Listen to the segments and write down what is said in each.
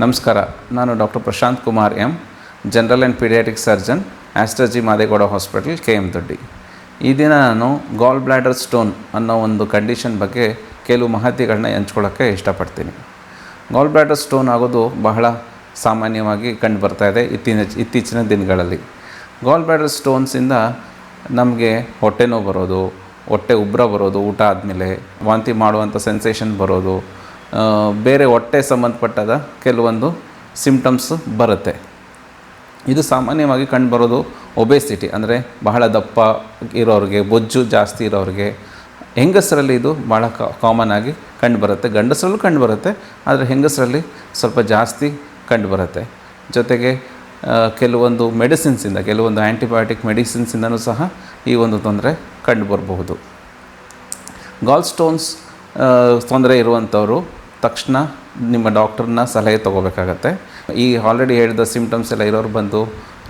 ನಮಸ್ಕಾರ. ನಾನು doctor Prashant Kumar M, general and paediatric surgeon, Aster G Madegowda hospital, KM Doddi. ಈ ದಿನ ನಾನು ಗಾಲ್ ಬ್ಲ್ಯಾಡರ್ ಸ್ಟೋನ್ ಅನ್ನೋ ಒಂದು ಕಂಡೀಷನ್ ಬಗ್ಗೆ ಕೆಲವು ಮಾಹಿತಿಗಳನ್ನ ಹಂಚ್ಕೊಳ್ಳೋಕ್ಕೆ ಇಷ್ಟಪಡ್ತೀನಿ. ಗಾಲ್ ಬ್ಲ್ಯಾಡರ್ ಸ್ಟೋನ್ ಆಗೋದು ಬಹಳ ಸಾಮಾನ್ಯವಾಗಿ ಕಂಡುಬರ್ತಾ ಇದೆ ಇತ್ತೀಚಿನ ದಿನಗಳಲ್ಲಿ. ಗಾಲ್ ಬ್ಲ್ಯಾಡರ್ ಸ್ಟೋನ್ಸಿಂದ ನಮಗೆ ಹೊಟ್ಟೆ ನೋವು ಬರೋದು, ಹೊಟ್ಟೆ ಉಬ್ಬರ ಬರೋದು, ಊಟ ಆದಮೇಲೆ ವಾಂತಿ ಮಾಡುವಂಥ ಸೆನ್ಸೇಷನ್ ಬರೋದು, ಬೇರೆ ಹೊಟ್ಟೆ ಸಂಬಂಧಪಟ್ಟಾದ ಕೆಲವೊಂದು ಸಿಂಪ್ಟಮ್ಸ್ ಬರುತ್ತೆ. ಇದು ಸಾಮಾನ್ಯವಾಗಿ ಕಂಡುಬರೋದು ಒಬೇಸಿಟಿ, ಅಂದರೆ ಬಹಳ ದಪ್ಪ ಇರೋರಿಗೆ, ಬೊಜ್ಜು ಜಾಸ್ತಿ ಇರೋರಿಗೆ. ಹೆಂಗಸರಲ್ಲಿ ಇದು ಭಾಳ ಕಾಮನ್ ಆಗಿ ಕಂಡುಬರುತ್ತೆ. ಗಂಡಸರಲ್ಲೂ ಕಂಡುಬರುತ್ತೆ, ಆದರೆ ಹೆಂಗಸರಲ್ಲಿ ಸ್ವಲ್ಪ ಜಾಸ್ತಿ ಕಂಡುಬರುತ್ತೆ. ಜೊತೆಗೆ ಕೆಲವೊಂದು ಮೆಡಿಸಿನ್ಸಿಂದ, ಕೆಲವೊಂದು ಆ್ಯಂಟಿಬಯೋಟಿಕ್ ಮೆಡಿಸಿನ್ಸಿಂದನೂ ಸಹ ಈ ಒಂದು ತೊಂದರೆ ಕಂಡುಬರಬಹುದು. ಗಾಲ್ ಸ್ಟೋನ್ಸ್ ತೊಂದರೆ ಇರುವಂಥವರು ತಕ್ಷಣ ನಿಮ್ಮ ಡಾಕ್ಟ್ರನ್ನ ಸಲಹೆ ತೊಗೋಬೇಕಾಗತ್ತೆ. ಈ ಆಲ್ರೆಡಿ ಹೇಳಿದ ಸಿಂಪ್ಟಮ್ಸ್ ಎಲ್ಲ ಇರೋರು ಬಂದು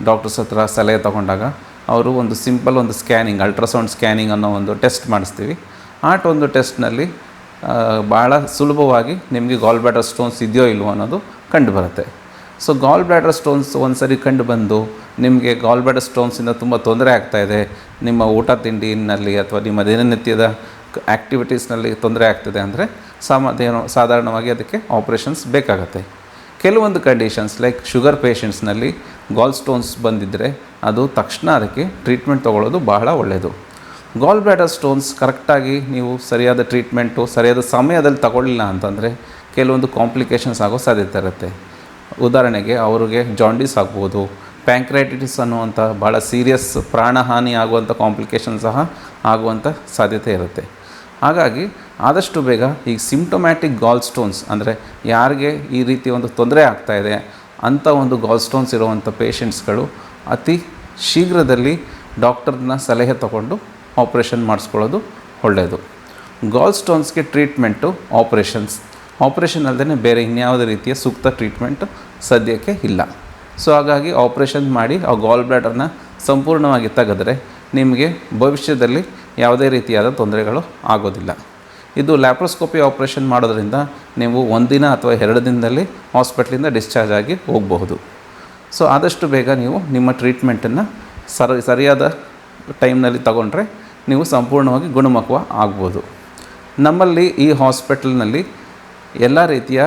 ಡಾಕ್ಟರ್ಸ್ ಹತ್ರ ಸಲಹೆ ತೊಗೊಂಡಾಗ ಅವರು ಒಂದು ಸಿಂಪಲ್ ಒಂದು ಸ್ಕ್ಯಾನಿಂಗ್, ಅಲ್ಟ್ರಾಸೌಂಡ್ ಸ್ಕ್ಯಾನಿಂಗ್ ಅನ್ನೋ ಒಂದು ಟೆಸ್ಟ್ ಮಾಡಿಸ್ತೀವಿ. ಒಂದು ಟೆಸ್ಟ್ನಲ್ಲಿ ಭಾಳ ಸುಲಭವಾಗಿ ನಿಮಗೆ ಗಾಲ್ ಬ್ಲ್ಯಾಡರ್ ಸ್ಟೋನ್ಸ್ ಇದೆಯೋ ಇಲ್ವೋ ಅನ್ನೋದು ಕಂಡುಬರುತ್ತೆ. ಸೊ ಗಾಲ್ ಬ್ಲ್ಯಾಡರ್ ಸ್ಟೋನ್ಸ್ ಒಂದು ಸರಿ ಕಂಡು ಬಂದು ನಿಮಗೆ ಗಾಲ್ ಬ್ಲ್ಯಾಡರ್ ಸ್ಟೋನ್ಸಿಂದ ತುಂಬ ತೊಂದರೆ ಆಗ್ತಾಯಿದೆ, ನಿಮ್ಮ ಊಟ ತಿಂಡಿನಲ್ಲಿ ಅಥವಾ ನಿಮ್ಮ ದಿನನಿತ್ಯದ ಆ್ಯಕ್ಟಿವಿಟೀಸ್ನಲ್ಲಿ ತೊಂದರೆ ಆಗ್ತಿದೆ ಅಂದರೆ ಸಾಧಾರಣವಾಗಿ ಅದಕ್ಕೆ ಆಪ್ರೇಷನ್ಸ್ ಬೇಕಾಗುತ್ತೆ. ಕೆಲವೊಂದು ಕಂಡೀಷನ್ಸ್ ಲೈಕ್ ಶುಗರ್ ಪೇಷಂಟ್ಸ್ನಲ್ಲಿ ಗಾಲ್ ಸ್ಟೋನ್ಸ್ ಬಂದಿದ್ದರೆ ಅದು ತಕ್ಷಣ ಅದಕ್ಕೆ ಟ್ರೀಟ್ಮೆಂಟ್ ತೊಗೊಳ್ಳೋದು ಬಹಳ ಒಳ್ಳೆಯದು. ಗಾಲ್ ಬ್ಲ್ಯಾಡರ್ ಸ್ಟೋನ್ಸ್ ಕರೆಕ್ಟಾಗಿ ನೀವು ಸರಿಯಾದ ಟ್ರೀಟ್ಮೆಂಟು ಸರಿಯಾದ ಸಮಯದಲ್ಲಿ ತಗೊಳ್ಳಿಲ್ಲ ಅಂತಂದರೆ ಕೆಲವೊಂದು ಕಾಂಪ್ಲಿಕೇಶನ್ಸ್ ಆಗೋ ಸಾಧ್ಯತೆ ಇರುತ್ತೆ. ಉದಾಹರಣೆಗೆ ಅವರಿಗೆ ಜಾಂಡೀಸ್ ಆಗ್ಬೋದು, ಪ್ಯಾಂಕ್ರೈಟಿಸ್ ಅನ್ನುವಂಥ ಭಾಳ ಸೀರಿಯಸ್ ಪ್ರಾಣಹಾನಿ ಆಗುವಂಥ ಕಾಂಪ್ಲಿಕೇಶನ್ ಸಹ ಆಗುವಂಥ ಸಾಧ್ಯತೆ ಇರುತ್ತೆ. ಹಾಗಾಗಿ ಆದಷ್ಟು ಬೇಗ ಈ ಸಿಂಪ್ಟೊಮ್ಯಾಟಿಕ್ ಗಾಲ್ ಸ್ಟೋನ್ಸ್, ಅಂದರೆ ಯಾರಿಗೆ ಈ ರೀತಿ ಒಂದು ತೊಂದರೆ ಆಗ್ತಾಯಿದೆ ಅಂಥ ಒಂದು ಗಾಲ್ ಸ್ಟೋನ್ಸ್ ಇರುವಂಥ ಪೇಷಂಟ್ಸ್ಗಳು ಅತಿ ಶೀಘ್ರದಲ್ಲಿ ಡಾಕ್ಟರ್ನ ಸಲಹೆ ತಗೊಂಡು ಆಪ್ರೇಷನ್ ಮಾಡಿಸ್ಕೊಳ್ಳೋದು ಒಳ್ಳೆಯದು. ಗಾಲ್ ಸ್ಟೋನ್ಸ್ಗೆ ಟ್ರೀಟ್ಮೆಂಟು ಆಪ್ರೇಷನ್ ಅಲ್ಲದೆ ಬೇರೆ ಇನ್ಯಾವುದೇ ರೀತಿಯ ಸೂಕ್ತ ಟ್ರೀಟ್ಮೆಂಟ್ ಸದ್ಯಕ್ಕೆ ಇಲ್ಲ. ಸೊ ಹಾಗಾಗಿ ಆಪ್ರೇಷನ್ ಮಾಡಿ ಆ ಗಾಲ್ ಬ್ಲ್ಯಾಡರ್ನ ಸಂಪೂರ್ಣವಾಗಿ ತೆಗೆದರೆ ನಿಮಗೆ ಭವಿಷ್ಯದಲ್ಲಿ ಯಾವುದೇ ರೀತಿಯಾದ ತೊಂದರೆಗಳು ಆಗೋದಿಲ್ಲ. ಇದು ಲ್ಯಾಪ್ರೋಸ್ಕೋಪಿ ಆಪ್ರೇಷನ್ ಮಾಡೋದ್ರಿಂದ ನೀವು 1 ದಿನ ಅಥವಾ 2 ದಿನದಲ್ಲಿ ಹಾಸ್ಪಿಟ್ಲಿಂದ ಡಿಸ್ಚಾರ್ಜ್ ಆಗಿ ಹೋಗಬಹುದು. ಸೊ ಆದಷ್ಟು ಬೇಗ ನೀವು ನಿಮ್ಮ ಟ್ರೀಟ್ಮೆಂಟನ್ನು ಸರಿಯಾದ ಟೈಮ್ನಲ್ಲಿ ತಗೊಂಡ್ರೆ ನೀವು ಸಂಪೂರ್ಣವಾಗಿ ಗುಣಮುಖ ಆಗ್ಬೋದು. ನಮ್ಮಲ್ಲಿ ಈ ಹಾಸ್ಪಿಟಲ್ನಲ್ಲಿ ಎಲ್ಲ ರೀತಿಯ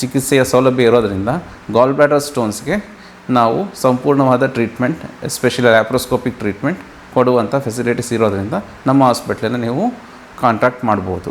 ಚಿಕಿತ್ಸೆಯ ಸೌಲಭ್ಯ ಇರೋದರಿಂದ ಗಾಲ್ ಬ್ಲ್ಯಾಡರ್ ಸ್ಟೋನ್ಸ್ಗೆ ನಾವು ಸಂಪೂರ್ಣವಾದ ಟ್ರೀಟ್ಮೆಂಟ್, ಎಸ್ಪೆಷಲಿ ಲ್ಯಾಪ್ರೋಸ್ಕೋಪಿಕ್ ಟ್ರೀಟ್ಮೆಂಟ್ ಕೊಡುವಂಥ ಫೆಸಿಲಿಟೀಸ್ ಇರೋದರಿಂದ ನಮ್ಮ ಹಾಸ್ಪಿಟ್ಲನ್ನು ನೀವು ಕಾಂಟ್ಯಾಕ್ಟ್ ಮಾಡ್ಬೋದು.